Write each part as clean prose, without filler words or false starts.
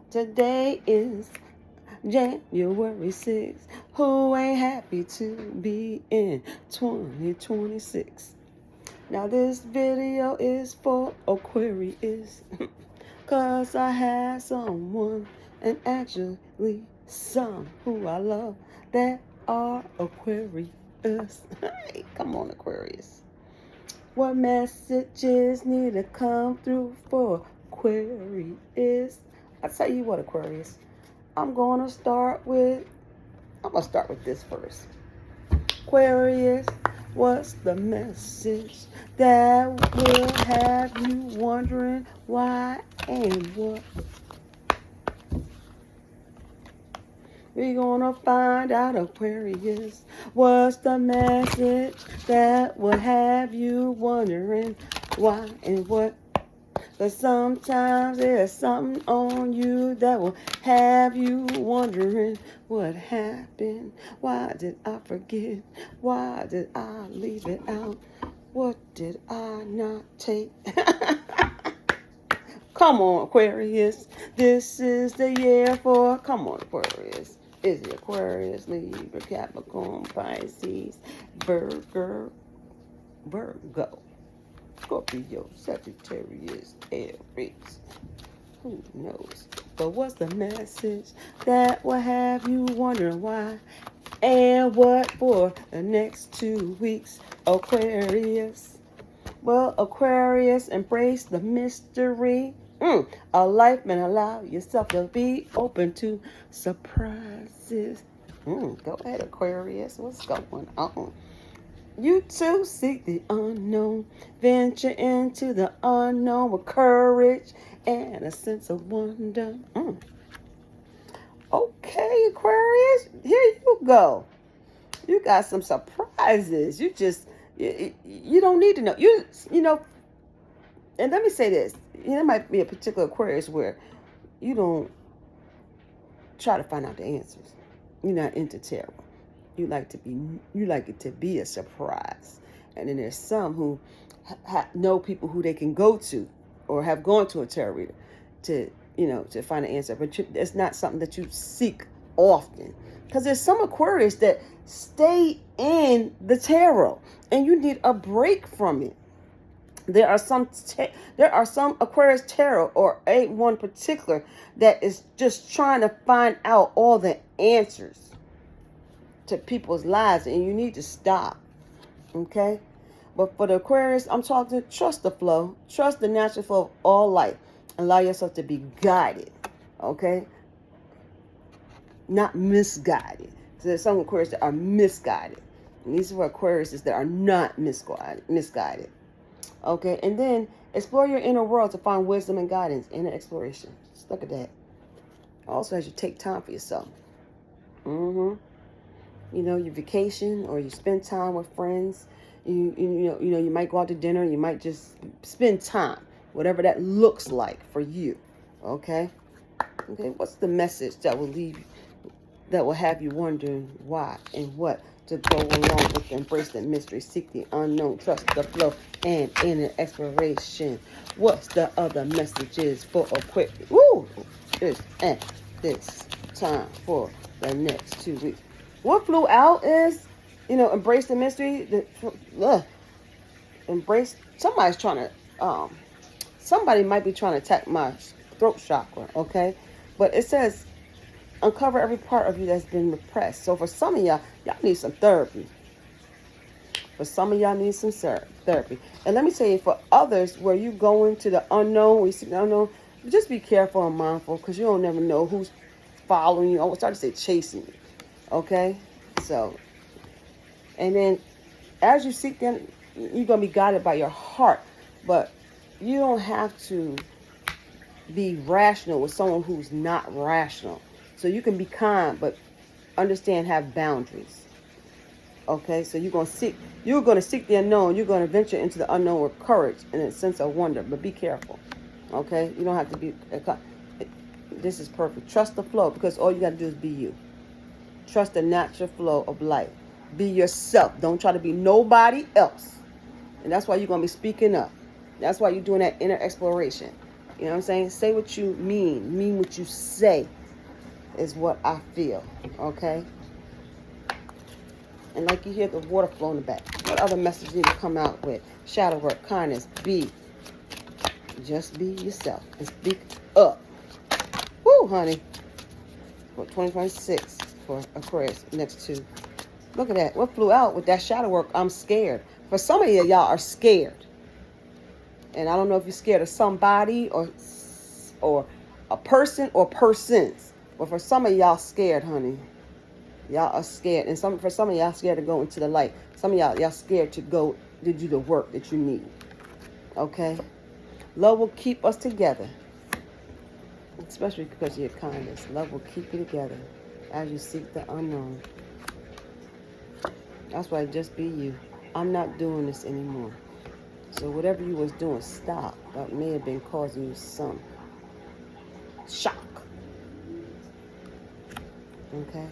Today is January 6th. Who ain't happy to be in 2026? Now this video is for Aquarius. Cause I have someone, and actually some who I love that are Aquarius. Hey, come on, Aquarius. What messages need to come through for Aquarius? I tell you what, Aquarius. I'm gonna start with this first. Aquarius, what's the message that will have you wondering why and what? We're gonna find out, Aquarius. What's the message that will have you wondering why and what? But sometimes there's something on you that will have you wondering what happened. Why did I forget? Why did I leave it out? What did I not take? Come on, Aquarius. This is the year for, come on, Aquarius. Is it Aquarius, Libra, Capricorn, Pisces, Virgo, Scorpio, Sagittarius, Aries? Who knows? But what's the message that will have you wondering why and what for the next 2 weeks, Aquarius? Well, Aquarius, embrace the mystery. A life may allow yourself to be open to surprises. Go ahead, Aquarius. What's going on? You too seek the unknown. Venture into the unknown with courage and a sense of wonder. Okay, Aquarius, here you go. You got some surprises. You don't need to know. You know, and let me say this. There might be a particular Aquarius where you don't try to find out the answers. You're not into tarot. You like it to be a surprise. And then there's some who know people who they can go to or have gone to a tarot reader to find an answer. But it's not something that you seek often. Because there's some Aquarius that stay in the tarot and you need a break from it. There are some Aquarius tarot or one particular that is just trying to find out all the answers to people's lives, and you need to stop. Okay? But for the Aquarius, I'm talking to trust the flow, trust the natural flow of all life. Allow yourself to be guided. Okay? Not misguided. So there's some Aquarius that are misguided. And these are Aquariuses that are not misguided. Okay, and then explore your inner world to find wisdom and guidance. Inner exploration. Just look at that. Also, as you take time for yourself. You vacation or you spend time with friends. You might go out to dinner. You might just spend time, whatever that looks like for you. Okay. What's the message that will have you wondering why and what? To go along with embrace the mystery, seek the unknown, trust the flow, and inner exploration. What's the other messages for Aquarius? This time for the next 2 weeks. What flew out is, embrace the mystery. Embrace. Somebody might be trying to attack my throat chakra. Okay, but it says, uncover every part of you that's been repressed. So for some of y'all need some therapy. For some of y'all need some therapy. And let me tell you, for others, where you go into the unknown, we see the unknown, just be careful and mindful, because you don't never know who's following you. I was starting to say chasing you. Okay? So, and then as you seek them, you're going to be guided by your heart. But you don't have to be rational with someone who's not rational. So you can be kind, but understand, have boundaries. Okay, so you're going to seek the unknown. You're going to venture into the unknown with courage and a sense of wonder, but be careful. Okay, you don't have to be. This is perfect. Trust the flow, because all you got to do is be you. Trust the natural flow of life. Be yourself. Don't try to be nobody else. And that's why you're going to be speaking up. That's why you're doing that inner exploration. You know what I'm saying? Say what you mean what you say is what I feel, okay? And like you hear the water flow in the back. What other message need to come out with? Shadow work, kindness, just be yourself and speak up. Woo, honey. For 2026 for Aquarius, next two. Look at that. What flew out with that shadow work? I'm scared. For some of y'all are scared. And I don't know if you're scared of somebody or a person or persons. But for some of y'all scared, honey. Y'all are scared. And for some of y'all scared to go into the light. Some of y'all scared to go to do the work that you need. Okay? Love will keep us together. Especially because of your kindness. Love will keep you together as you seek the unknown. That's why just be you. I'm not doing this anymore. So whatever you was doing, stop. That may have been causing you some shock. Okay?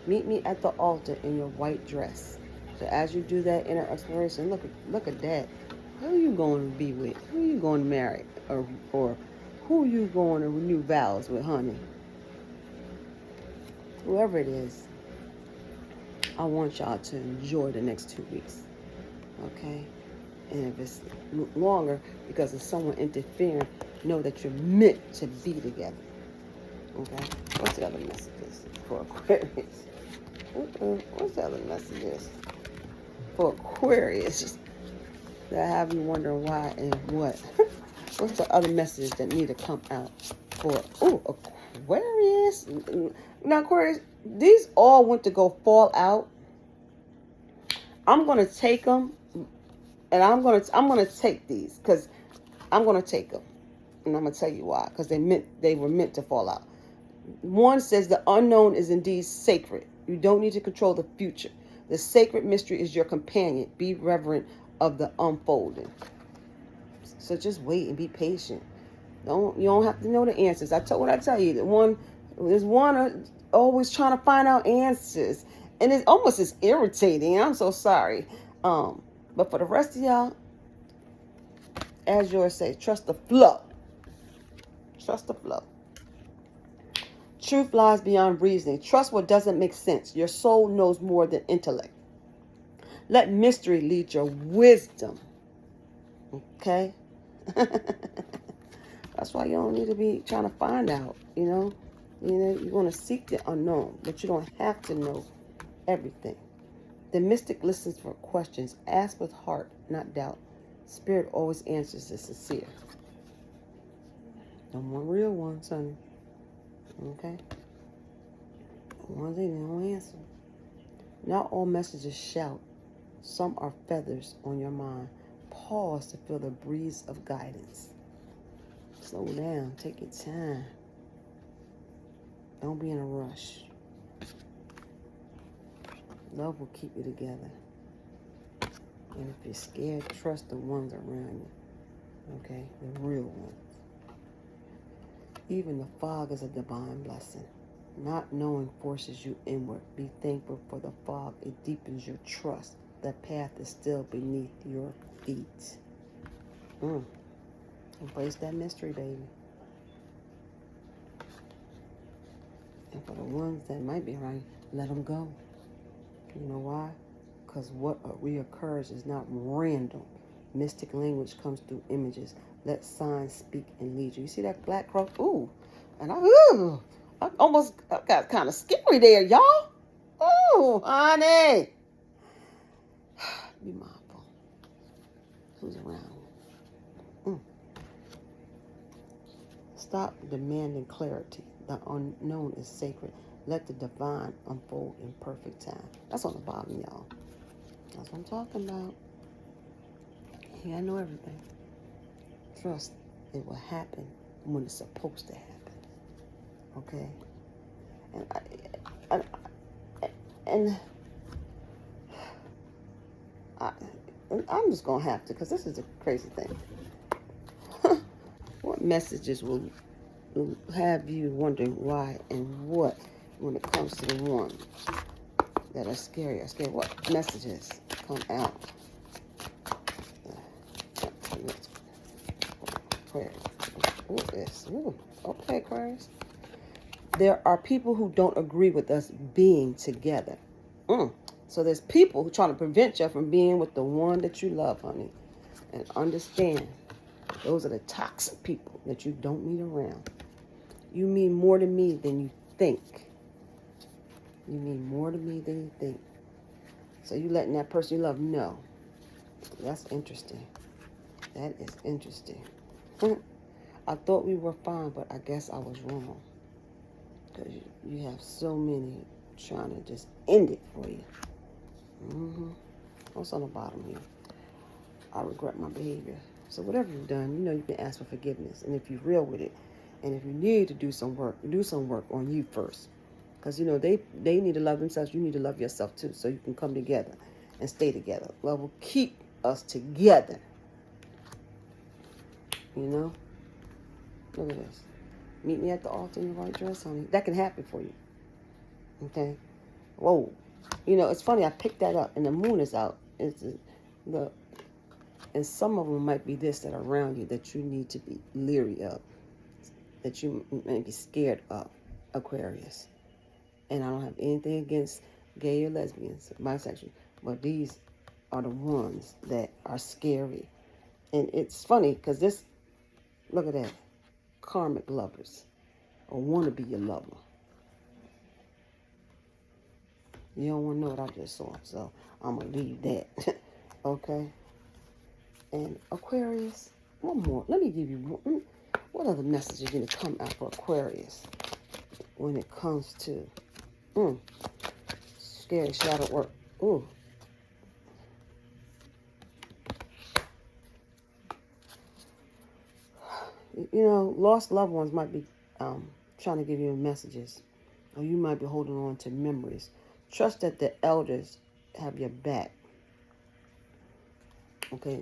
Meet me at the altar in your white dress. So as you do that inner exploration, look at that. Who are you going to be with? Who are you going to marry? Or who are you going to renew vows with, honey? Whoever it is, I want y'all to enjoy the next 2 weeks. Okay? And if it's longer because of someone interfering, know that you're meant to be together. Okay? What's the other messages for Aquarius? What's the other messages for Aquarius that have you wondering why and what? What's the other messages that need to come out for Aquarius? Now Aquarius, these all went to go fall out. I'm gonna take them, and I'm gonna take these because I'm gonna take them, and I'm gonna tell you why. Because they were meant to fall out. One says the unknown is indeed sacred. You don't need to control the future. The sacred mystery is your companion. Be reverent of the unfolding. So just wait and be patient. You don't have to know the answers. I tell you. There's one always trying to find out answers, and it almost is irritating. I'm so sorry. But for the rest of y'all, as yours says, trust the flow. Trust the flow. Truth lies beyond reasoning. Trust what doesn't make sense. Your soul knows more than intellect. Let mystery lead your wisdom. Okay? That's why you don't need to be trying to find out, you know. You want to seek the unknown, but you don't have to know everything. The mystic listens for questions. Ask with heart, not doubt. Spirit always answers the sincere. No more real ones, honey. Okay? The ones they don't answer. Not all messages shout. Some are feathers on your mind. Pause to feel the breeze of guidance. Slow down. Take your time. Don't be in a rush. Love will keep you together. And if you're scared, trust the ones around you. Okay? The real ones. Even the fog is a divine blessing. Not knowing forces you inward. Be thankful for the fog. It deepens your trust. The path is still beneath your feet. Embrace that mystery, baby. And for the ones that might be right, let them go. You know why? Because what reoccurs is not random. Mystic language comes through images. Let signs speak and lead you. You see that black crow? Ooh. And I got kind of scary there, y'all. Ooh, honey. Be mindful. Who's around you? Stop demanding clarity. The unknown is sacred. Let the divine unfold in perfect time. That's on the bottom, y'all. That's what I'm talking about. Yeah, I know everything. Trust it will happen when it's supposed to happen. Okay? I'm just going to have to, because this is a crazy thing. What messages will have you wondering why and what when it comes to the ones that are scary? What messages come out? Prayer. Ooh, this. Ooh. Okay, Aquarius. There are people who don't agree with us being together. So there's people who trying to prevent you from being with the one that you love, honey. And understand, those are the toxic people that you don't need around. You mean more to me than you think. You mean more to me than you think. So you letting that person you love know. That's interesting. That is interesting. I thought we were fine, but I guess I was wrong. Because you have so many trying to just end it for you. What's on the bottom here? I regret my behavior. So whatever you've done, you know you can ask for forgiveness. And if you're real with it, and if you need to do some work on you first. Because, you know, they need to love themselves. You need to love yourself, too, so you can come together and stay together. Love will keep us together. You know? Look at this. Meet me at the altar in the white dress, honey. That can happen for you. Okay? Whoa. You know, it's funny. I picked that up, and the moon is out. And some of them might be this that are around you that you need to be leery of, that you may be scared of, Aquarius. And I don't have anything against gay or lesbians, bisexual, but these are the ones that are scary. And it's funny because this, look at that, karmic lovers, or want to be your lover. You don't want to know what I just saw, so I'm going to leave that. Okay? And Aquarius, one more. Let me give you one. What other messages going to come out for Aquarius when it comes to scary shadow work? Ooh. You know, lost loved ones might be trying to give you messages, or you might be holding on to memories. Trust that the elders have your back. Okay?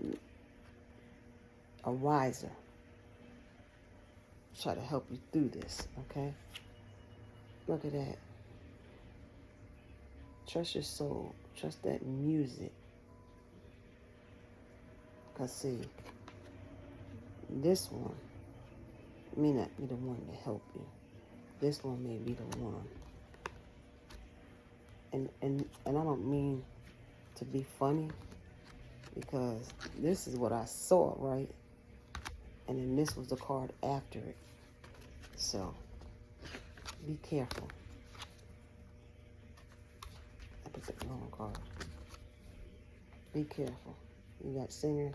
A wiser. Try to help you through this, okay? Look at that. Trust your soul. Trust that music. Because, see, this one may not be the one to help you. This one may be the one. And I don't mean to be funny, because this is what I saw, right? And then this was the card after it. So, be careful. I put the wrong card. Be careful. You got singer,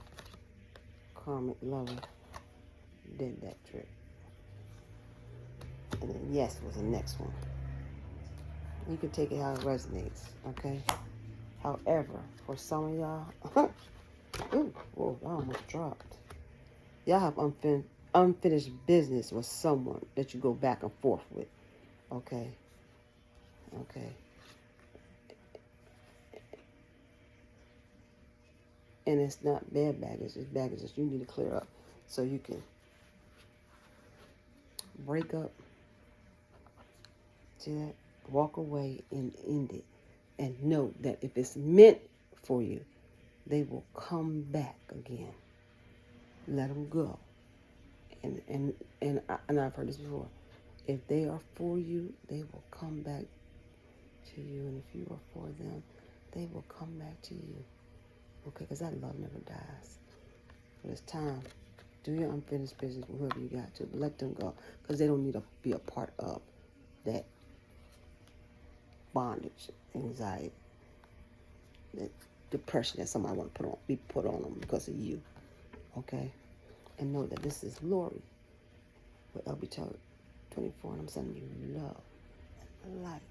karmic lover, did that trick. And then yes was the next one. You can take it how it resonates, okay? However, for some of y'all, ooh, whoa, I almost dropped. Y'all have unfinished business with someone that you go back and forth with, okay? Okay. And it's not bad baggage, it's baggage that you need to clear up so you can break up. See that? Walk away and end it. And know that if it's meant for you, they will come back again. Let them go. And I've heard this before. If they are for you, they will come back to you. And if you are for them, they will come back to you. Okay, because that love never dies. But it's time. Do your unfinished business with whoever you got to. But let them go. Because they don't need to be a part of that bondage, anxiety, that depression that somebody want to be put on them because of you. Okay? And know that this is Lori with LB 24, and I'm sending you love and light.